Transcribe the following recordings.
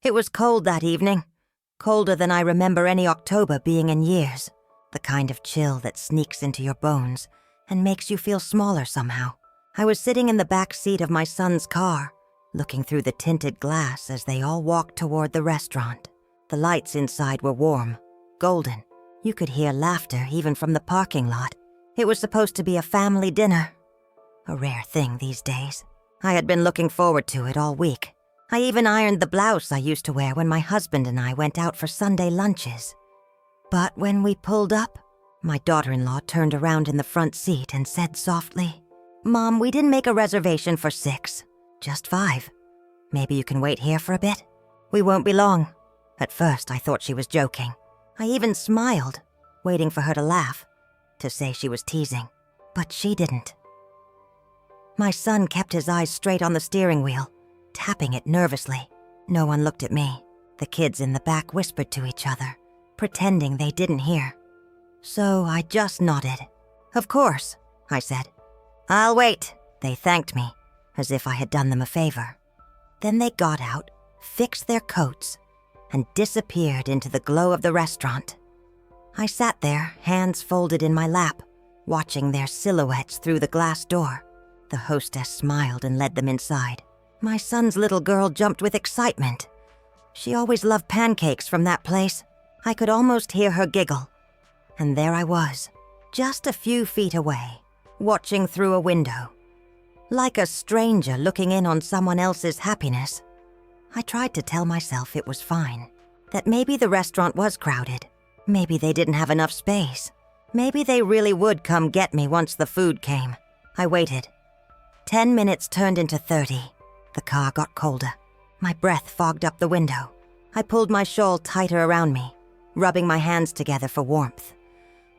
It was cold that evening, colder than I remember any October being in years, the kind of chill that sneaks into your bones and makes you feel smaller somehow. I was sitting in the back seat of my son's car, looking through the tinted glass as they all walked toward the restaurant. The lights inside were warm, golden. You could hear laughter even from the parking lot. It was supposed to be a family dinner, a rare thing these days. I had been looking forward to it all week. I even ironed the blouse I used to wear when my husband and I went out for Sunday lunches. But when we pulled up, my daughter-in-law turned around in the front seat and said softly, "Mom, we didn't make a reservation for 6, just 5. Maybe you can wait here for a bit? We won't be long." At first, I thought she was joking. I even smiled, waiting for her to laugh, to say she was teasing. But she didn't. My son kept his eyes straight on the steering wheel, tapping it nervously. No one looked at me. The kids in the back whispered to each other, pretending they didn't hear. So I just nodded. "Of course," I said. "I'll wait." They thanked me, as if I had done them a favor. Then they got out, fixed their coats, and disappeared into the glow of the restaurant. I sat there, hands folded in my lap, watching their silhouettes through the glass door. The hostess smiled and led them inside. My son's little girl jumped with excitement. She always loved pancakes from that place. I could almost hear her giggle. And there I was, just a few feet away, watching through a window. Like a stranger looking in on someone else's happiness. I tried to tell myself it was fine, that maybe the restaurant was crowded. Maybe they didn't have enough space. Maybe they really would come get me once the food came. I waited. 10 minutes turned into 30. The car got colder. My breath fogged up the window. I pulled my shawl tighter around me, rubbing my hands together for warmth.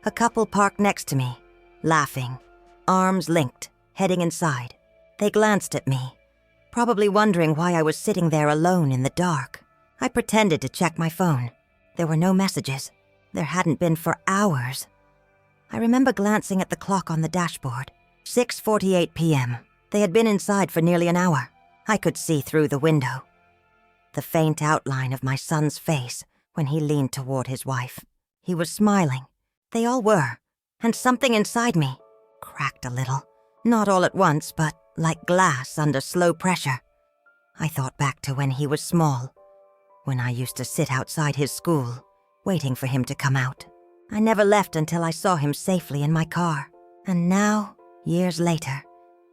A couple parked next to me, laughing, arms linked, heading inside. They glanced at me, probably wondering why I was sitting there alone in the dark. I pretended to check my phone. There were no messages. There hadn't been for hours. I remember glancing at the clock on the dashboard. 6:48 p.m. They had been inside for nearly an hour. I could see through the window. The faint outline of my son's face when he leaned toward his wife. He was smiling. They all were. And something inside me cracked a little. Not all at once, but like glass under slow pressure. I thought back to when he was small, when I used to sit outside his school, waiting for him to come out. I never left until I saw him safely in my car. And now, years later,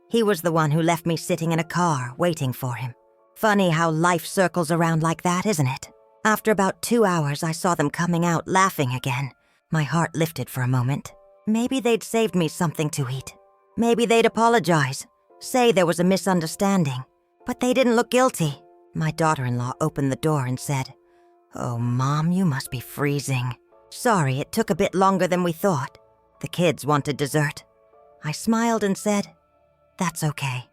he was the one who left me sitting in a car, waiting for him. Funny how life circles around like that, isn't it? After about 2 hours, I saw them coming out, laughing again. My heart lifted for a moment. Maybe they'd saved me something to eat. Maybe they'd apologize, say there was a misunderstanding. But they didn't look guilty. My daughter-in-law opened the door and said, "Oh, Mom, you must be freezing. Sorry, it took a bit longer than we thought. The kids wanted dessert." I smiled and said, "That's okay."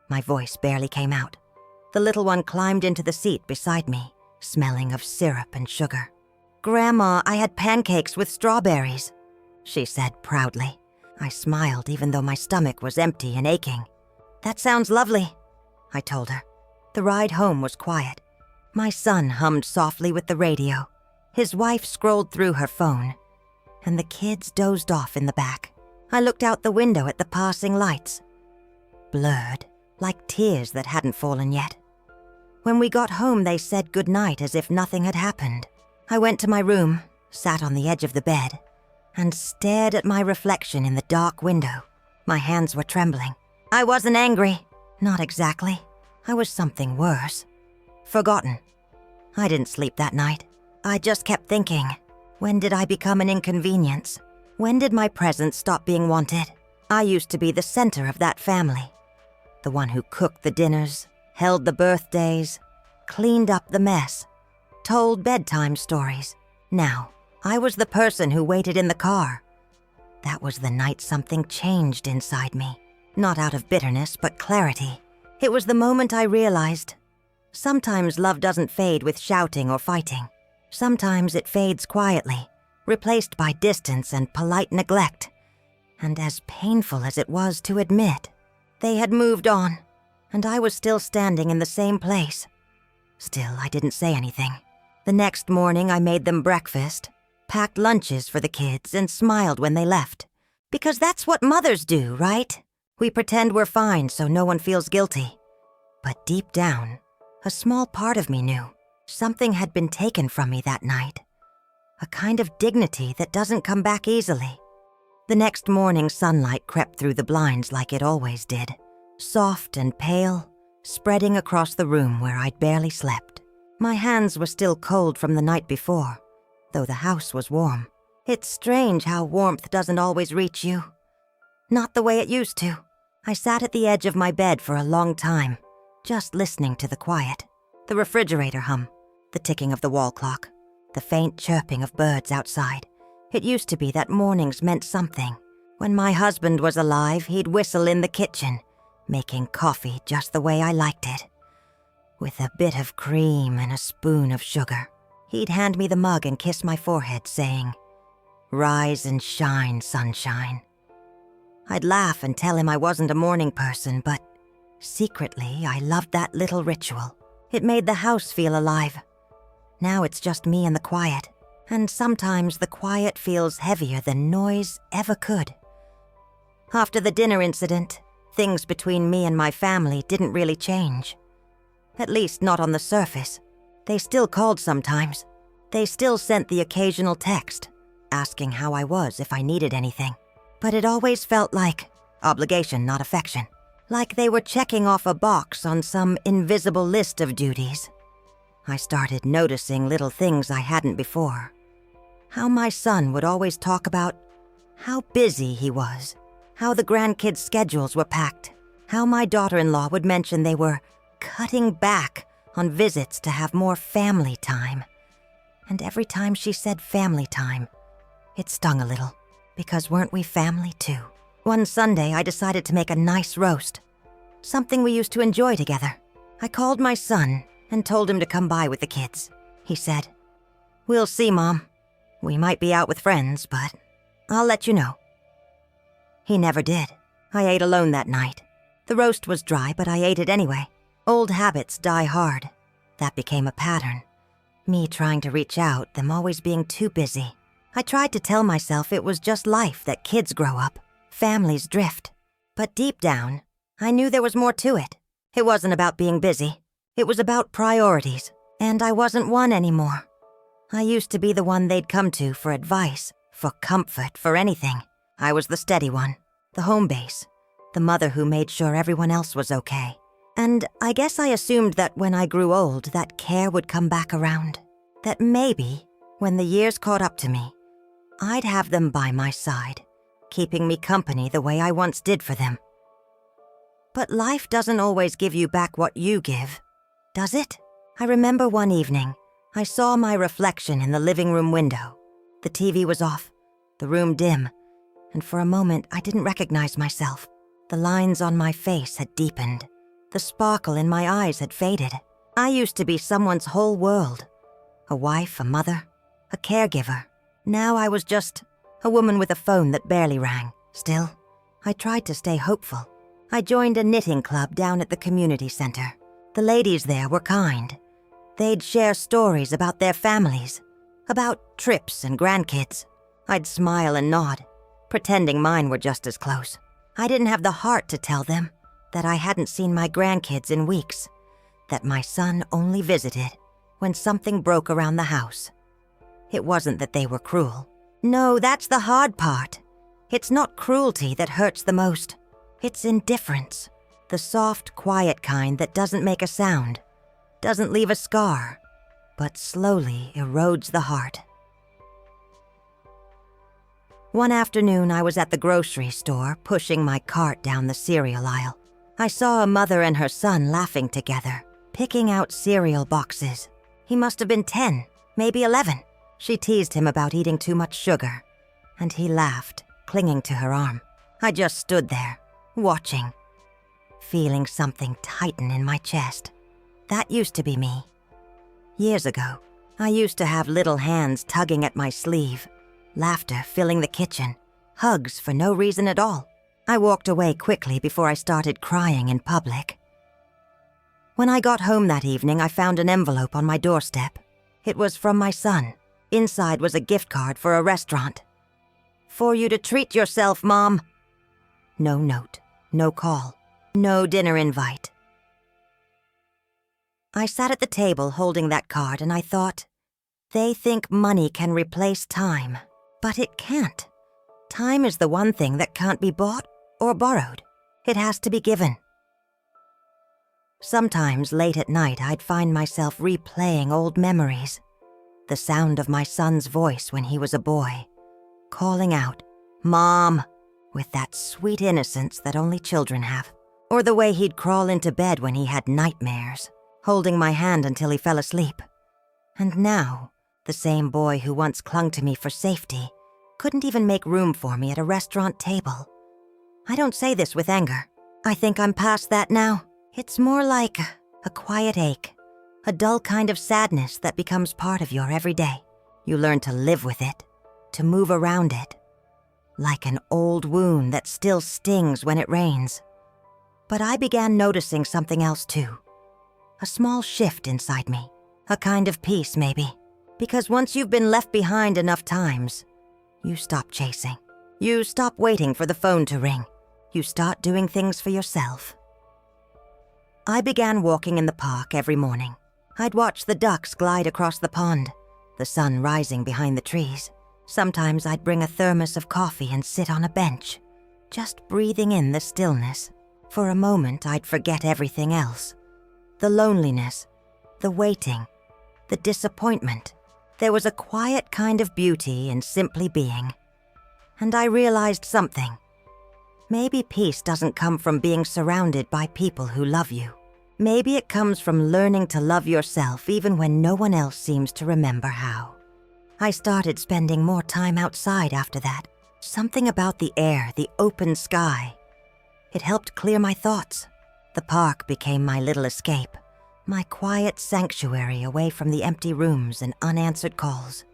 My voice barely came out. The little one climbed into the seat beside me, smelling of syrup and sugar. "Grandma, I had pancakes with strawberries," she said proudly. I smiled even though my stomach was empty and aching. "That sounds lovely," I told her. The ride home was quiet. My son hummed softly with the radio. His wife scrolled through her phone, and the kids dozed off in the back. I looked out the window at the passing lights, blurred, like tears that hadn't fallen yet. When we got home, they said goodnight as if nothing had happened. I went to my room, sat on the edge of the bed, and stared at my reflection in the dark window. My hands were trembling. I wasn't angry. Not exactly. I was something worse. Forgotten. I didn't sleep that night. I just kept thinking, when did I become an inconvenience? When did my presence stop being wanted? I used to be the center of that family. The one who cooked the dinners, held the birthdays, cleaned up the mess, told bedtime stories. Now, I was the person who waited in the car. That was the night something changed inside me. Not out of bitterness, but clarity. It was the moment I realized, sometimes love doesn't fade with shouting or fighting. Sometimes it fades quietly, replaced by distance and polite neglect. And as painful as it was to admit, they had moved on, and I was still standing in the same place. Still, I didn't say anything. The next morning, I made them breakfast, packed lunches for the kids, and smiled when they left. Because that's what mothers do, right? We pretend we're fine so no one feels guilty. But deep down, a small part of me knew something had been taken from me that night. A kind of dignity that doesn't come back easily. The next morning, sunlight crept through the blinds like it always did, soft and pale, spreading across the room where I'd barely slept. My hands were still cold from the night before, though the house was warm. It's strange how warmth doesn't always reach you. Not the way it used to. I sat at the edge of my bed for a long time, just listening to the quiet. The refrigerator hum, the ticking of the wall clock, the faint chirping of birds outside. It used to be that mornings meant something. When my husband was alive, he'd whistle in the kitchen, making coffee just the way I liked it. With a bit of cream and a spoon of sugar. He'd hand me the mug and kiss my forehead, saying, "Rise and shine, sunshine." I'd laugh and tell him I wasn't a morning person, but secretly, I loved that little ritual. It made the house feel alive. Now it's just me and the quiet, and sometimes the quiet feels heavier than noise ever could. After the dinner incident, things between me and my family didn't really change. At least not on the surface. They still called sometimes. They still sent the occasional text, asking how I was if I needed anything. But it always felt like obligation, not affection. Like they were checking off a box on some invisible list of duties. I started noticing little things I hadn't before. How my son would always talk about how busy he was, how the grandkids' schedules were packed, how my daughter-in-law would mention they were cutting back on visits to have more family time. And every time she said family time, it stung a little, because weren't we family too? One Sunday, I decided to make a nice roast, something we used to enjoy together. I called my son and told him to come by with the kids. He said, "We'll see, Mom. We might be out with friends, but I'll let you know." He never did. I ate alone that night. The roast was dry, but I ate it anyway. Old habits die hard. That became a pattern. Me trying to reach out, them always being too busy. I tried to tell myself it was just life, that kids grow up, families drift. But deep down, I knew there was more to it. It wasn't about being busy. It was about priorities, and I wasn't one anymore. I used to be the one they'd come to for advice, for comfort, for anything. I was the steady one, the home base, the mother who made sure everyone else was okay. And I guess I assumed that when I grew old, that care would come back around. That maybe, when the years caught up to me, I'd have them by my side, keeping me company the way I once did for them. But life doesn't always give you back what you give, does it? I remember one evening, I saw my reflection in the living room window. The TV was off, the room dim, and for a moment I didn't recognize myself. The lines on my face had deepened. The sparkle in my eyes had faded. I used to be someone's whole world. A wife, a mother, a caregiver. Now I was just a woman with a phone that barely rang. Still, I tried to stay hopeful. I joined a knitting club down at the community center. The ladies there were kind. They'd share stories about their families, about trips and grandkids. I'd smile and nod, pretending mine were just as close. I didn't have the heart to tell them that I hadn't seen my grandkids in weeks, that my son only visited when something broke around the house. It wasn't that they were cruel. No, that's the hard part. It's not cruelty that hurts the most. It's indifference. The soft, quiet kind that doesn't make a sound, doesn't leave a scar, but slowly erodes the heart. One afternoon, I was at the grocery store, pushing my cart down the cereal aisle. I saw a mother and her son laughing together, picking out cereal boxes. He must have been 10, maybe 11. She teased him about eating too much sugar, and he laughed, clinging to her arm. I just stood there, watching, feeling something tighten in my chest. That used to be me. Years ago, I used to have little hands tugging at my sleeve, laughter filling the kitchen, hugs for no reason at all. I walked away quickly before I started crying in public. When I got home that evening, I found an envelope on my doorstep. It was from my son. Inside was a gift card for a restaurant. "For you to treat yourself, Mom." No note, no call, no dinner invite. I sat at the table holding that card and I thought, they think money can replace time, but it can't. Time is the one thing that can't be bought or borrowed. It has to be given. Sometimes late at night, I'd find myself replaying old memories. The sound of my son's voice when he was a boy, calling out, "Mom," with that sweet innocence that only children have. Or the way he'd crawl into bed when he had nightmares, holding my hand until he fell asleep. And now, the same boy who once clung to me for safety couldn't even make room for me at a restaurant table. I don't say this with anger. I think I'm past that now. It's more like a quiet ache, a dull kind of sadness that becomes part of your everyday. You learn to live with it, to move around it, like an old wound that still stings when it rains. But I began noticing something else too. A small shift inside me, a kind of peace maybe. Because once you've been left behind enough times, you stop chasing. You stop waiting for the phone to ring. You start doing things for yourself. I began walking in the park every morning. I'd watch the ducks glide across the pond, the sun rising behind the trees. Sometimes I'd bring a thermos of coffee and sit on a bench, just breathing in the stillness. For a moment, I'd forget everything else. The loneliness, the waiting, the disappointment. There was a quiet kind of beauty in simply being. And I realized something. Maybe peace doesn't come from being surrounded by people who love you. Maybe it comes from learning to love yourself even when no one else seems to remember how. I started spending more time outside after that. Something about the air, the open sky. It helped clear my thoughts. The park became my little escape, my quiet sanctuary away from the empty rooms and unanswered calls.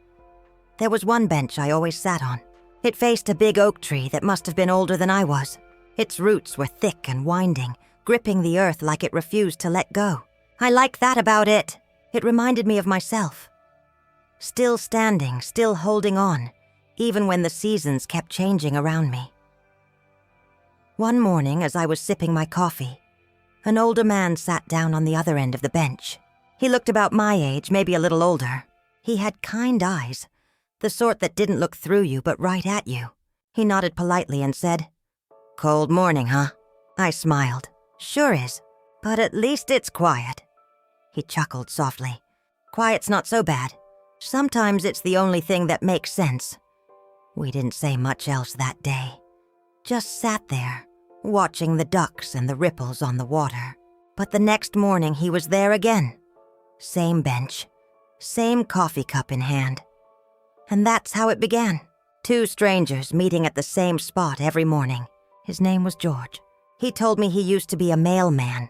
There was one bench I always sat on. It faced a big oak tree that must have been older than I was. Its roots were thick and winding, gripping the earth like it refused to let go. I liked that about it. It reminded me of myself. Still standing, still holding on, even when the seasons kept changing around me. One morning, as I was sipping my coffee, an older man sat down on the other end of the bench. He looked about my age, maybe a little older. He had kind eyes, the sort that didn't look through you but right at you. He nodded politely and said, "Cold morning, huh?" I smiled. "Sure is, but at least it's quiet." He chuckled softly. "Quiet's not so bad. Sometimes it's the only thing that makes sense." We didn't say much else that day. Just sat there, watching the ducks and the ripples on the water. But the next morning he was there again. Same bench, same coffee cup in hand. And that's how it began. Two strangers meeting at the same spot every morning. His name was George. He told me he used to be a mailman,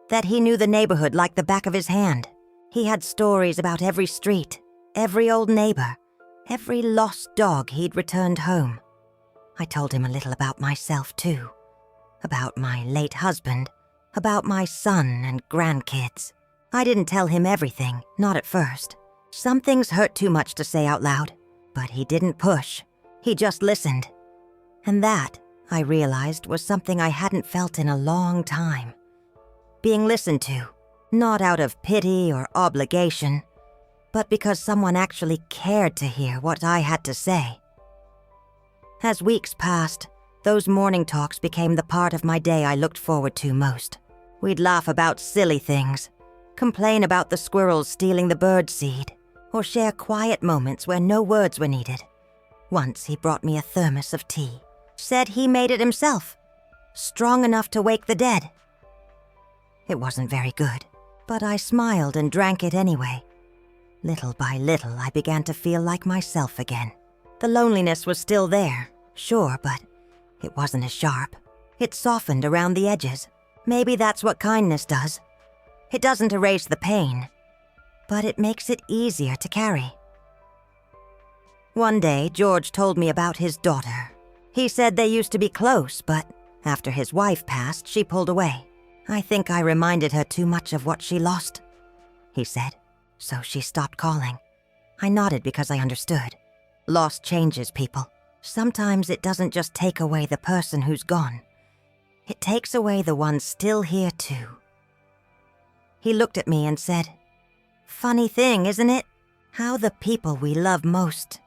that he knew the neighborhood like the back of his hand. He had stories about every street, every old neighbor, every lost dog he'd returned home. I told him a little about myself too, about my late husband, about my son and grandkids. I didn't tell him everything, not at first. Some things hurt too much to say out loud, but he didn't push. He just listened. And that, I realized, was something I hadn't felt in a long time. Being listened to, not out of pity or obligation, but because someone actually cared to hear what I had to say. As weeks passed, those morning talks became the part of my day I looked forward to most. We'd laugh about silly things, complain about the squirrels stealing the bird seed, or share quiet moments where no words were needed. Once he brought me a thermos of tea, said he made it himself, strong enough to wake the dead. It wasn't very good, but I smiled and drank it anyway. Little by little, I began to feel like myself again. The loneliness was still there, sure, but it wasn't as sharp. It softened around the edges. Maybe that's what kindness does. It doesn't erase the pain, but it makes it easier to carry. One day, George told me about his daughter. He said they used to be close, but after his wife passed, she pulled away. "I think I reminded her too much of what she lost," he said, "so she stopped calling." I nodded because I understood. Loss changes people. Sometimes it doesn't just take away the person who's gone. It takes away the one still here too. He looked at me and said, "Funny thing, isn't it? How the people we love most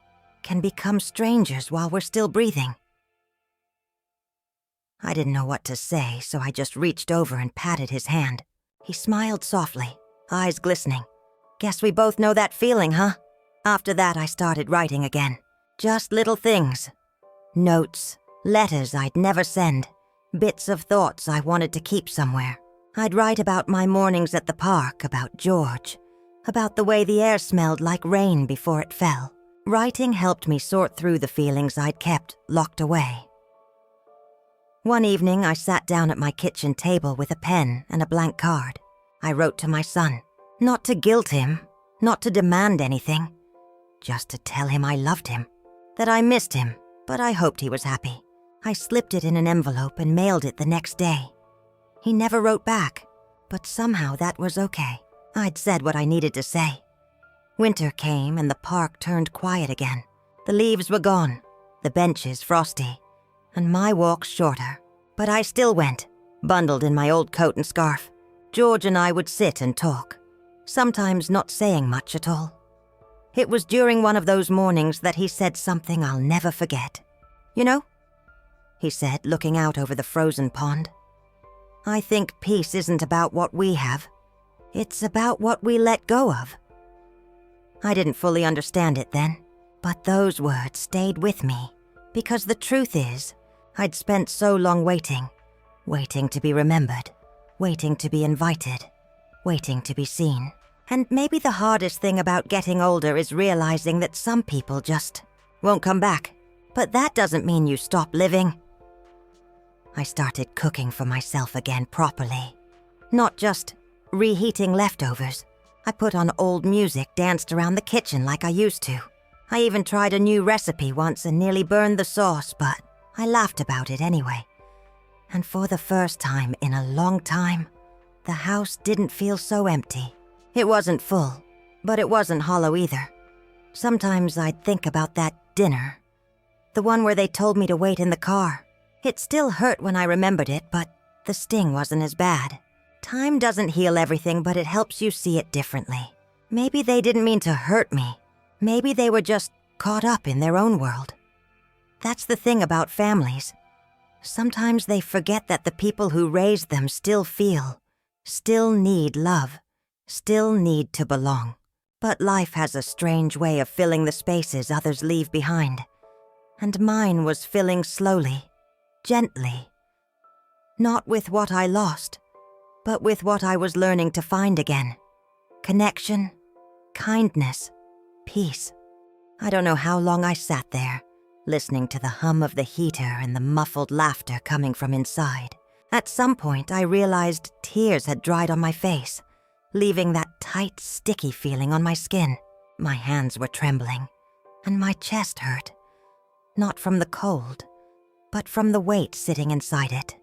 can become strangers while we're still breathing." I didn't know what to say, so I just reached over and patted his hand. He smiled softly, eyes glistening. "Guess we both know that feeling, huh?" After that, I started writing again. Just little things. Notes, letters I'd never send, bits of thoughts I wanted to keep somewhere. I'd write about my mornings at the park, about George, about the way the air smelled like rain before it fell. Writing helped me sort through the feelings I'd kept locked away. One evening, I sat down at my kitchen table with a pen and a blank card. I wrote to my son, not to guilt him, not to demand anything, just to tell him I loved him, that I missed him, but I hoped he was happy. I slipped it in an envelope and mailed it the next day. He never wrote back, but somehow that was okay. I'd said what I needed to say. Winter came and the park turned quiet again. The leaves were gone, the benches frosty, and my walks shorter. But I still went, bundled in my old coat and scarf. George and I would sit and talk, sometimes not saying much at all. It was during one of those mornings that he said something I'll never forget. "You know," he said, looking out over the frozen pond, "I think peace isn't about what we have. It's about what we let go of." I didn't fully understand it then, but those words stayed with me, because the truth is, I'd spent so long waiting to be remembered, waiting to be invited, waiting to be seen. And maybe the hardest thing about getting older is realizing that some people just won't come back. But that doesn't mean you stop living. I started cooking for myself again properly, not just reheating leftovers. I put on old music, danced around the kitchen like I used to. I even tried a new recipe once and nearly burned the sauce, but I laughed about it anyway. And for the first time in a long time, the house didn't feel so empty. It wasn't full, but it wasn't hollow either. Sometimes I'd think about that dinner, the one where they told me to wait in the car. It still hurt when I remembered it, but the sting wasn't as bad. Time doesn't heal everything, but it helps you see it differently. Maybe they didn't mean to hurt me. Maybe they were just caught up in their own world. That's the thing about families. Sometimes they forget that the people who raised them still feel, still need love, still need to belong. But life has a strange way of filling the spaces others leave behind. And mine was filling slowly, gently. Not with what I lost, but with what I was learning to find again. Connection, kindness, peace. I don't know how long I sat there, listening to the hum of the heater and the muffled laughter coming from inside. At some point, I realized tears had dried on my face, leaving that tight, sticky feeling on my skin. My hands were trembling, and my chest hurt. Not from the cold, but from the weight sitting inside it.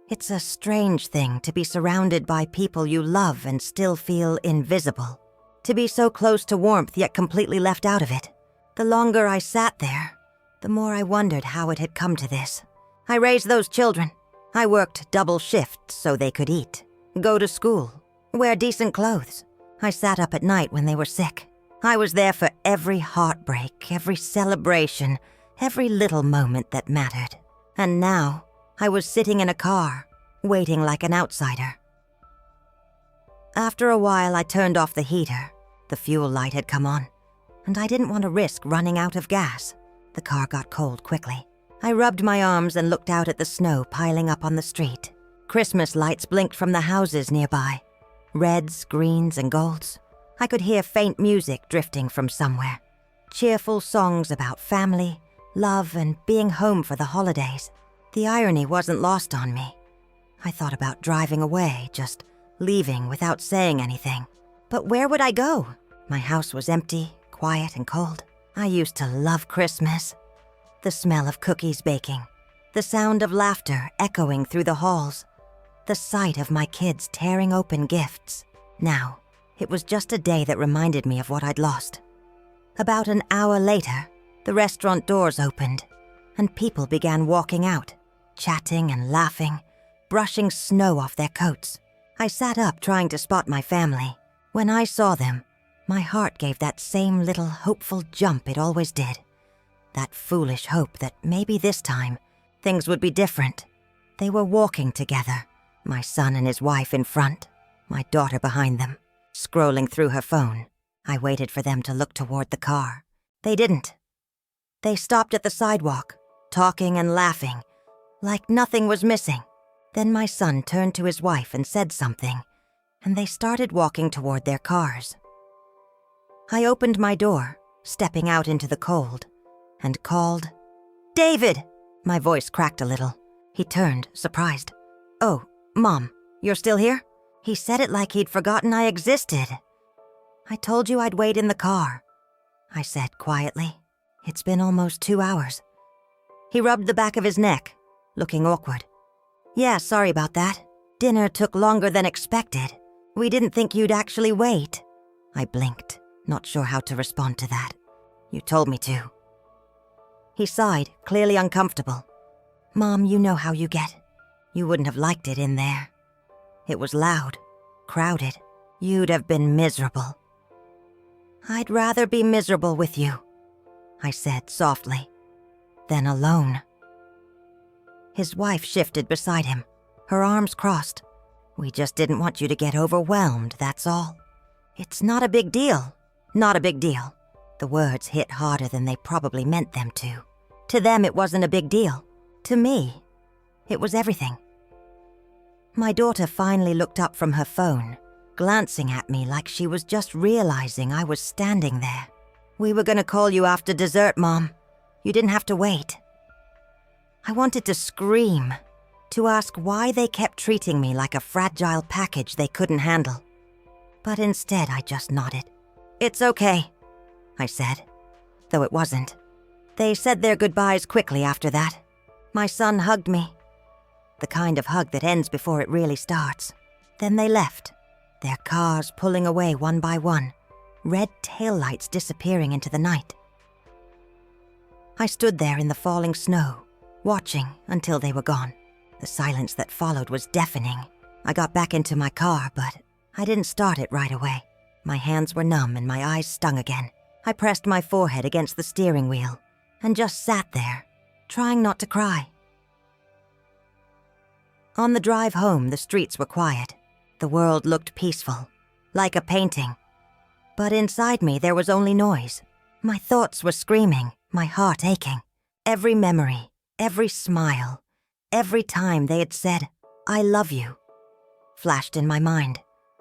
It's a strange thing to be surrounded by people you love and still feel invisible. To be so close to warmth yet completely left out of it. The longer I sat there, the more I wondered how it had come to this. I raised those children. I worked double shifts so they could eat, go to school, wear decent clothes. I sat up at night when they were sick. I was there for every heartbreak, every celebration, every little moment that mattered. And now, I was sitting in a car, waiting like an outsider. After a while, I turned off the heater. The fuel light had come on, and I didn't want to risk running out of gas. The car got cold quickly. I rubbed my arms and looked out at the snow piling up on the street. Christmas lights blinked from the houses nearby. Reds, greens, and golds. I could hear faint music drifting from somewhere. Cheerful songs about family, love, and being home for the holidays. The irony wasn't lost on me. I thought about driving away, just leaving without saying anything. But where would I go? My house was empty, quiet, and cold. I used to love Christmas. The smell of cookies baking, the sound of laughter echoing through the halls. The sight of my kids tearing open gifts. Now, it was just a day that reminded me of what I'd lost. About an hour later, the restaurant doors opened, and people began walking out, chatting and laughing, brushing snow off their coats. I sat up trying to spot my family. When I saw them, my heart gave that same little hopeful jump it always did. That foolish hope that maybe this time, things would be different. They were walking together, my son and his wife in front, my daughter behind them, scrolling through her phone. I waited for them to look toward the car. They didn't. They stopped at the sidewalk, talking and laughing, like nothing was missing. Then my son turned to his wife and said something, and they started walking toward their cars. I opened my door, stepping out into the cold, and called, "David!" My voice cracked a little. He turned, surprised. "Oh, Mom, you're still here?" He said it like he'd forgotten I existed. "I told you I'd wait in the car," I said quietly. "It's been almost 2 hours." He rubbed the back of his neck, looking awkward. "Yeah, sorry about that. Dinner took longer than expected. We didn't think you'd actually wait." I blinked, not sure how to respond to that. "You told me to." He sighed, clearly uncomfortable. "Mom, you know how you get. You wouldn't have liked it in there. It was loud, crowded. You'd have been miserable." "I'd rather be miserable with you," I said softly, "than alone." His wife shifted beside him, her arms crossed. "We just didn't want you to get overwhelmed, that's all." "It's not a big deal. Not a big deal." The words hit harder than they probably meant them to. To them, it wasn't a big deal. To me, it was everything. My daughter finally looked up from her phone, glancing at me like she was just realizing I was standing there. "We were gonna call you after dessert, Mom. You didn't have to wait." I wanted to scream, to ask why they kept treating me like a fragile package they couldn't handle. But instead, I just nodded. "It's okay," I said, though it wasn't. They said their goodbyes quickly after that. My son hugged me, the kind of hug that ends before it really starts. Then they left, their cars pulling away one by one, red taillights disappearing into the night. I stood there in the falling snow, watching until they were gone. The silence that followed was deafening. I got back into my car, but I didn't start it right away. My hands were numb and my eyes stung again. I pressed my forehead against the steering wheel and just sat there, trying not to cry. On the drive home, the streets were quiet. The world looked peaceful, like a painting. But inside me, there was only noise. My thoughts were screaming, my heart aching. Every memory, every smile, every time they had said, "I love you," flashed in my mind,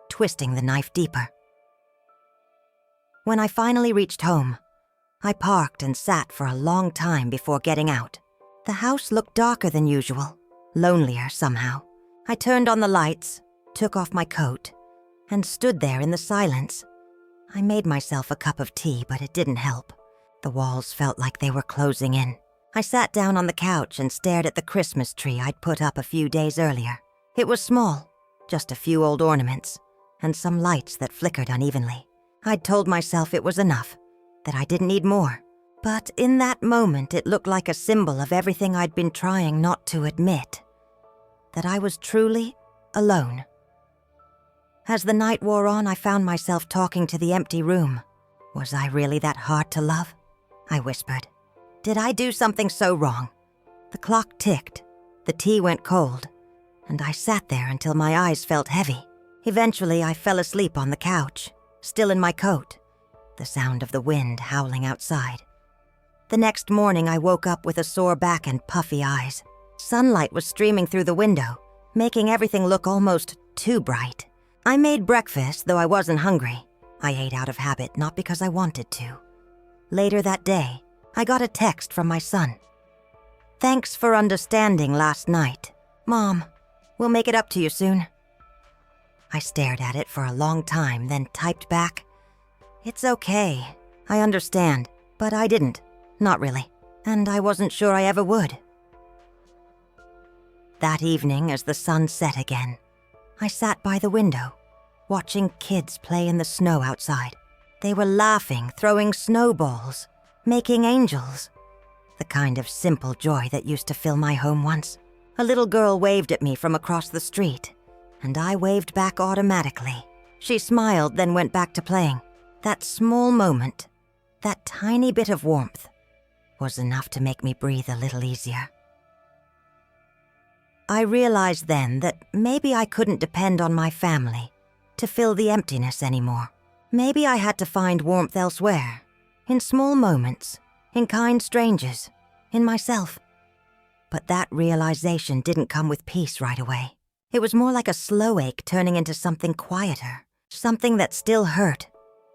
twisting the knife deeper. When I finally reached home, I parked and sat for a long time before getting out. The house looked darker than usual, lonelier somehow. I turned on the lights, took off my coat, and stood there in the silence. I made myself a cup of tea, but it didn't help. The walls felt like they were closing in. I sat down on the couch and stared at the Christmas tree I'd put up a few days earlier. It was small, just a few old ornaments, and some lights that flickered unevenly. I'd told myself it was enough, that I didn't need more. But in that moment, it looked like a symbol of everything I'd been trying not to admit. That I was truly alone. As the night wore on, I found myself talking to the empty room. Was I really that hard to love? I whispered. Did I do something so wrong? The clock ticked, the tea went cold, and I sat there until my eyes felt heavy. Eventually, I fell asleep on the couch, still in my coat, the sound of the wind howling outside. The next morning, I woke up with a sore back and puffy eyes. Sunlight was streaming through the window, making everything look almost too bright. I made breakfast, though I wasn't hungry. I ate out of habit, not because I wanted to. Later that day, I got a text from my son. "Thanks for understanding last night. Mom, we'll make it up to you soon." I stared at it for a long time, then typed back, "It's okay. I understand, but I didn't. Not really. And I wasn't sure I ever would." that evening, as the sun set again, I sat by the window, watching kids play in the snow outside. They were laughing, throwing snowballs, making angels. The kind of simple joy that used to fill my home once. A little girl waved at me from across the street, and I waved back automatically. She smiled, then went back to playing. That small moment, that tiny bit of warmth, was enough to make me breathe a little easier. I realized then that maybe I couldn't depend on my family to fill the emptiness anymore. Maybe I had to find warmth elsewhere, in small moments, in kind strangers, in myself. But that realization didn't come with peace right away. It was more like a slow ache turning into something quieter, something that still hurt,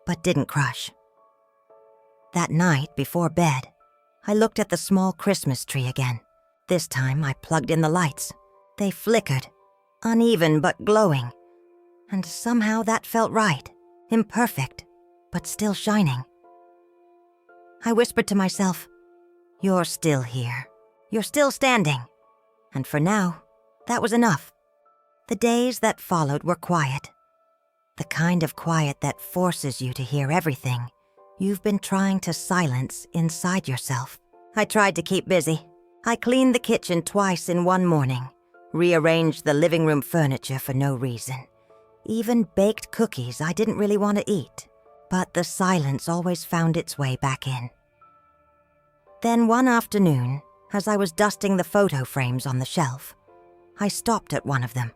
but didn't crush. That night, before bed, I looked at the small Christmas tree again. This time I plugged in the lights. They flickered, uneven but glowing. And somehow that felt right, imperfect, but still shining. I whispered to myself, "You're still here. You're still standing." And for now, that was enough. The days that followed were quiet. The kind of quiet that forces you to hear everything you've been trying to silence inside yourself. I tried to keep busy. I cleaned the kitchen twice in one morning, rearranged the living room furniture for no reason, even baked cookies I didn't really want to eat, but the silence always found its way back in. Then one afternoon, as I was dusting the photo frames on the shelf, I stopped at one of them.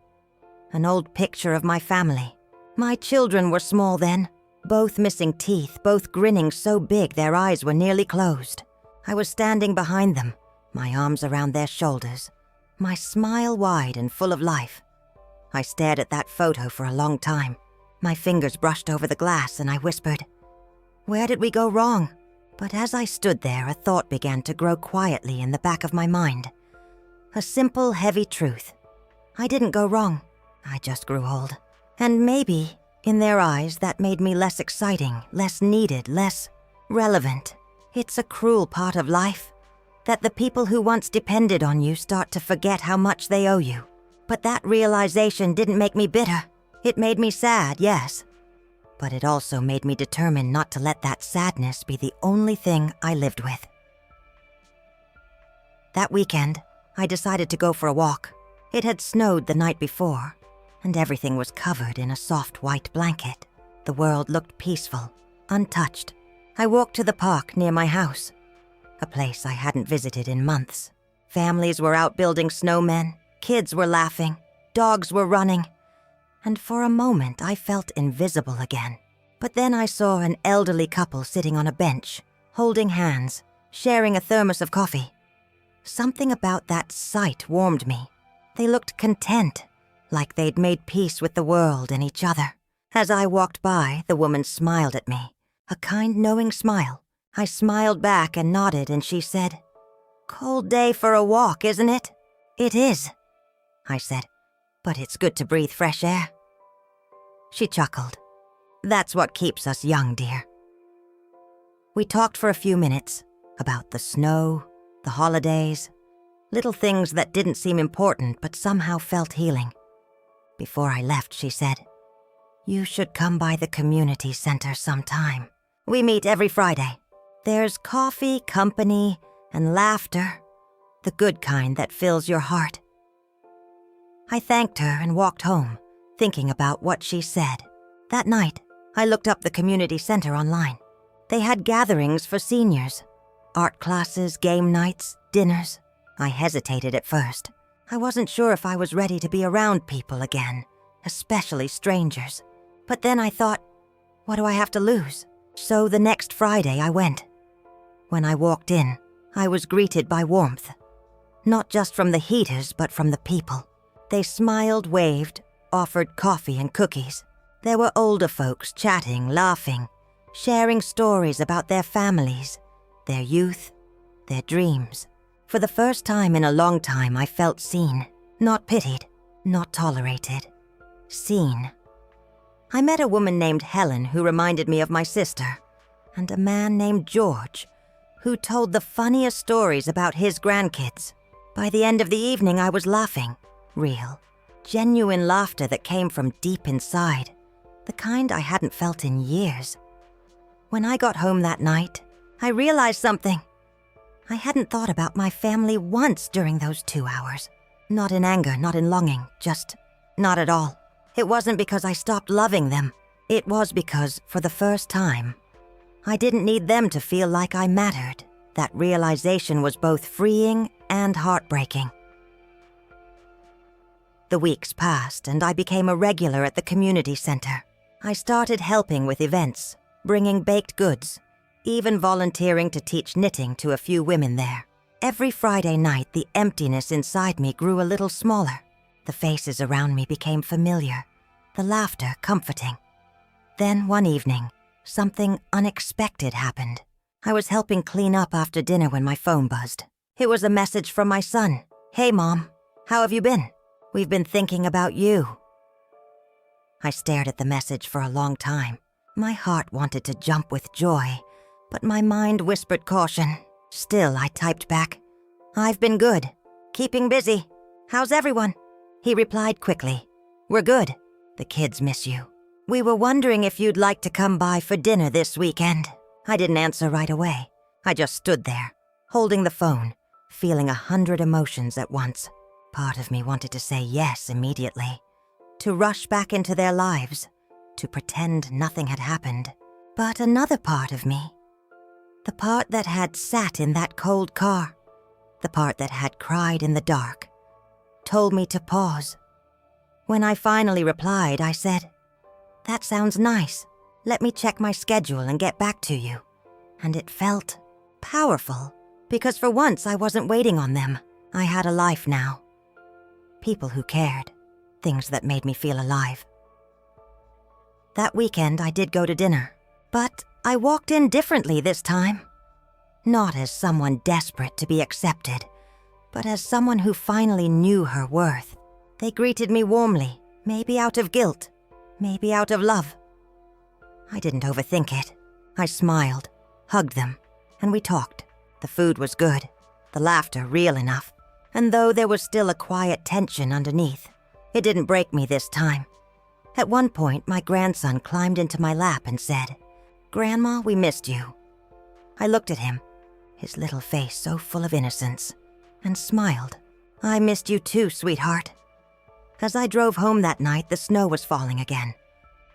An old picture of my family. My children were small then, both missing teeth, both grinning so big their eyes were nearly closed. I was standing behind them, my arms around their shoulders, my smile wide and full of life. I stared at that photo for a long time. My fingers brushed over the glass and I whispered, "Where did we go wrong?" But as I stood there, a thought began to grow quietly in the back of my mind. A simple, heavy truth. I didn't go wrong. I just grew old. And maybe, in their eyes, that made me less exciting, less needed, less relevant. It's a cruel part of life, that the people who once depended on you start to forget how much they owe you. But that realization didn't make me bitter. It made me sad, yes. But it also made me determined not to let that sadness be the only thing I lived with. That weekend, I decided to go for a walk. It had snowed the night before, and everything was covered in a soft white blanket. The world looked peaceful, untouched. I walked to the park near my house, a place I hadn't visited in months. Families were out building snowmen, kids were laughing, dogs were running, and for a moment I felt invisible again. But then I saw an elderly couple sitting on a bench, holding hands, sharing a thermos of coffee. Something about that sight warmed me. They looked content, like they'd made peace with the world and each other. As I walked by, the woman smiled at me, a kind, knowing smile. I smiled back and nodded, and she said, "Cold day for a walk, isn't it?" "It is," I said, "but it's good to breathe fresh air." She chuckled. "That's what keeps us young, dear." We talked for a few minutes about the snow, the holidays, little things that didn't seem important but somehow felt healing. Before I left, she said, "You should come by the community center sometime. We meet every Friday. There's coffee, company, and laughter, the good kind that fills your heart." I thanked her and walked home, thinking about what she said. That night, I looked up the community center online. They had gatherings for seniors, art classes, game nights, dinners. I hesitated at first. I wasn't sure if I was ready to be around people again, especially strangers. But then I thought, what do I have to lose? So the next Friday I went. When I walked in, I was greeted by warmth. Not just from the heaters, but from the people. They smiled, waved, offered coffee and cookies. There were older folks chatting, laughing, sharing stories about their families, their youth, their dreams. For the first time in a long time, I felt seen, not pitied, not tolerated. Seen. I met a woman named Helen who reminded me of my sister, and a man named George who told the funniest stories about his grandkids. By the end of the evening, I was laughing. Real, genuine laughter that came from deep inside. The kind I hadn't felt in years. When I got home that night, I realized something. I hadn't thought about my family once during those 2 hours. Not in anger, not in longing, just not at all. It wasn't because I stopped loving them. It was because, for the first time, I didn't need them to feel like I mattered. That realization was both freeing and heartbreaking. The weeks passed, and I became a regular at the community center. I started helping with events, bringing baked goods, even volunteering to teach knitting to a few women there. Every Friday night, the emptiness inside me grew a little smaller. The faces around me became familiar, the laughter comforting. Then one evening, something unexpected happened. I was helping clean up after dinner when my phone buzzed. It was a message from my son. "Hey, Mom, how have you been? We've been thinking about you." I stared at the message for a long time. My heart wanted to jump with joy, but my mind whispered caution. Still, I typed back, "I've been good. Keeping busy. How's everyone?" He replied quickly, "We're good. The kids miss you. We were wondering if you'd like to come by for dinner this weekend." I didn't answer right away. I just stood there, holding the phone, feeling 100 emotions at once. Part of me wanted to say yes immediately, to rush back into their lives, to pretend nothing had happened. But another part of me, the part that had sat in that cold car, the part that had cried in the dark, told me to pause. When I finally replied, I said, "That sounds nice. Let me check my schedule and get back to you." And it felt powerful, because for once I wasn't waiting on them. I had a life now. People who cared, things that made me feel alive. That weekend I did go to dinner, but I walked in differently this time. Not as someone desperate to be accepted, but as someone who finally knew her worth. They greeted me warmly, maybe out of guilt, maybe out of love. I didn't overthink it. I smiled, hugged them, and we talked. The food was good, the laughter real enough, and though there was still a quiet tension underneath, it didn't break me this time. At one point, my grandson climbed into my lap and said, "Grandma, we missed you." I looked at him, his little face so full of innocence, and smiled. "I missed you too, sweetheart." As I drove home that night, the snow was falling again.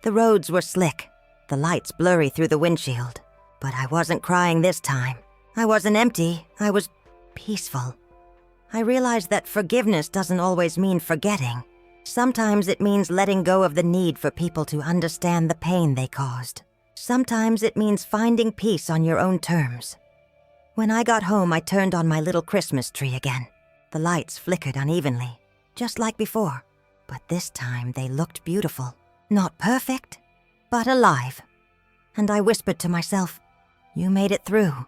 The roads were slick, the lights blurry through the windshield. But I wasn't crying this time. I wasn't empty, I was peaceful. I realized that forgiveness doesn't always mean forgetting. Sometimes it means letting go of the need for people to understand the pain they caused. Sometimes it means finding peace on your own terms. When I got home, I turned on my little Christmas tree again. The lights flickered unevenly, just like before. But this time they looked beautiful. Not perfect, but alive. And I whispered to myself, "You made it through."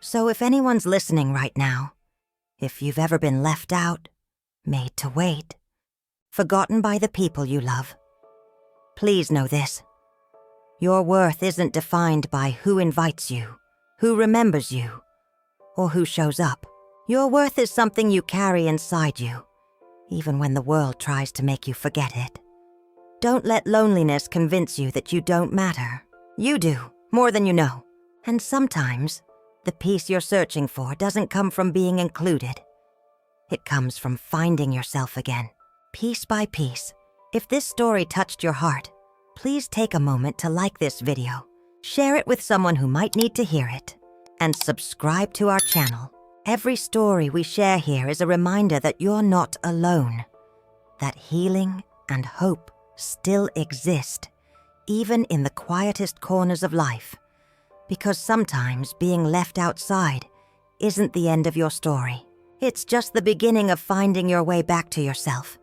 So if anyone's listening right now, if you've ever been left out, made to wait, forgotten by the people you love, please know this. Your worth isn't defined by who invites you, who remembers you, or who shows up. Your worth is something you carry inside you, even when the world tries to make you forget it. Don't let loneliness convince you that you don't matter. You do, more than you know. And sometimes, the peace you're searching for doesn't come from being included. It comes from finding yourself again, piece by piece. If this story touched your heart, please take a moment to like this video, share it with someone who might need to hear it, and subscribe to our channel. Every story we share here is a reminder that you're not alone, that healing and hope still exist, even in the quietest corners of life, because sometimes being left outside isn't the end of your story. It's just the beginning of finding your way back to yourself.